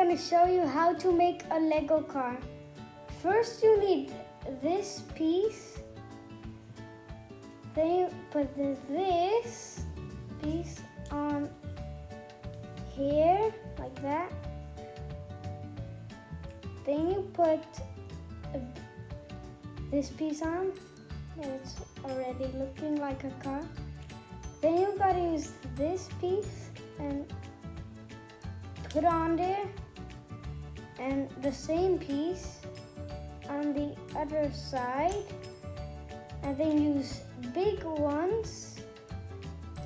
going to show you how to make a Lego car. First you need this piece. Then you put this piece on here, like that. Then you put this piece on, and it's already looking like a car. Then you gotta use this piece and put on there, and the same piece on the other side, and then use big ones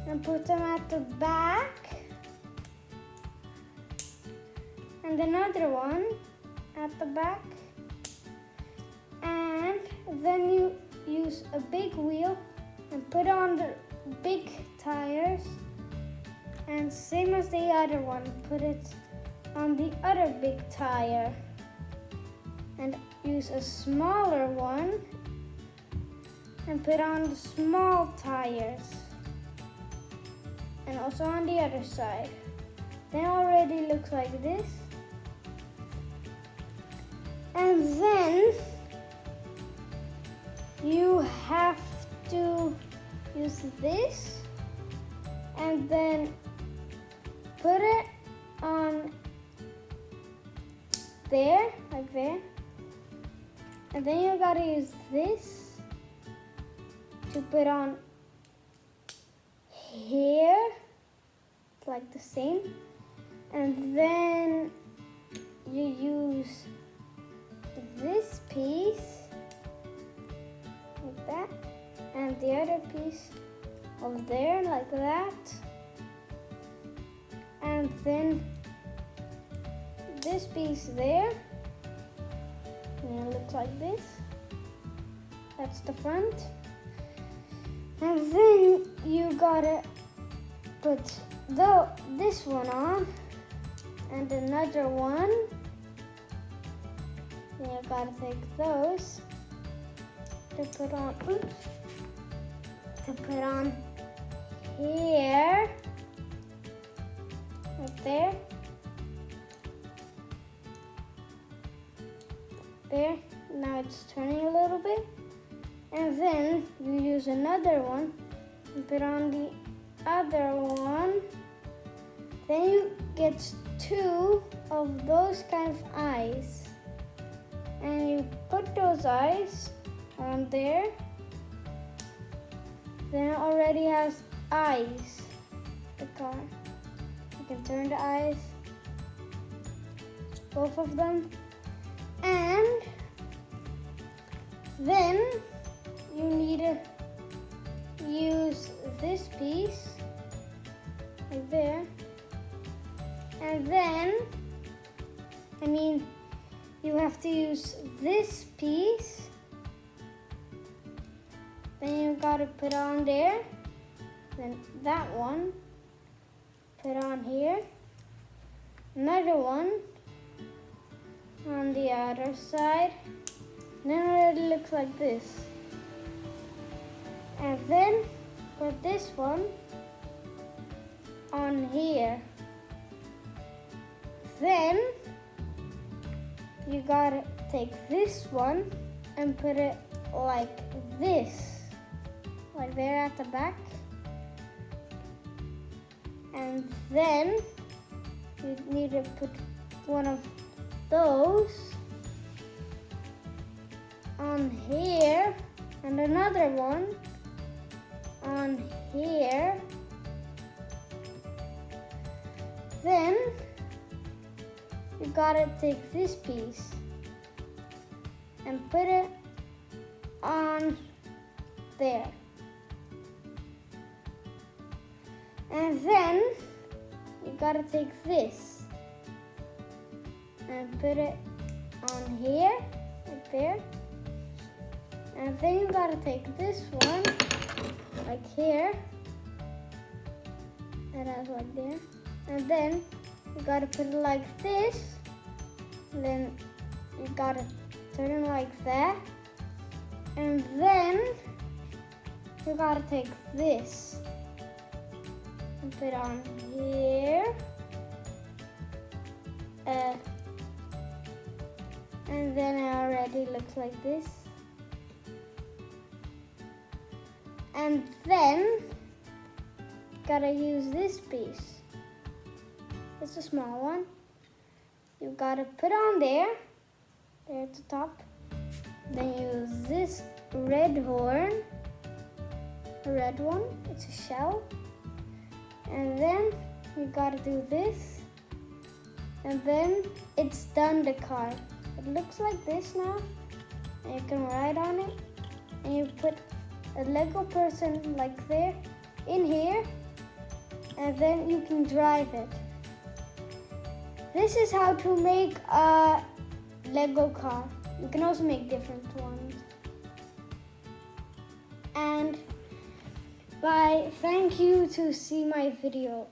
and put them at the back, and another one at the back, and then you use a big wheel and put on the big tires, and same as the other one, put it on the other big tire, and use a smaller one and put on the small tires, and also on the other side. Then already looks like this. And then you have to use this and then put it on there, like there. And then you gotta use this to put on here, like the same. And then you use this piece, like that, and the other piece over there, like that. And then this piece there, and it looks like this. That's the front. And then you gotta put this one on, and another one. Then you gotta take those to put on, here, right there. There, now it's turning a little bit. And then you use another one and put on the other one. Then you get two of those kind of eyes. And you put those eyes on there. Then it already has eyes, the car. You can turn the eyes, both of them. And then you need to use this piece, like there. And then, you have to use this piece. Then you gotta put on there. Then that one, put on here. Another one on the other side. Then it looks like this. And then put this one on here. Then you gotta take this one and put it like this, like there at the back. And then you need to put one of those on here and another one on here. Then you gotta take this piece and put it on there. And then you gotta take this and put it on here, like there. And then you gotta take this one, like here, and that's like there. And then you gotta put it like this. And then you gotta turn it like that. And then you gotta take this and put it on here. And then it already looks like this. And then gotta use this piece. It's a small one. You gotta put on there at the top. Then use this red horn, a red one, it's a shell. And then you gotta do this. And then it's done, the car. It looks like this now. And you can ride on it. And you put a Lego person like there, in here. And then you can drive it. This is how to make a Lego car. You can also make different ones. And thank you to see my video.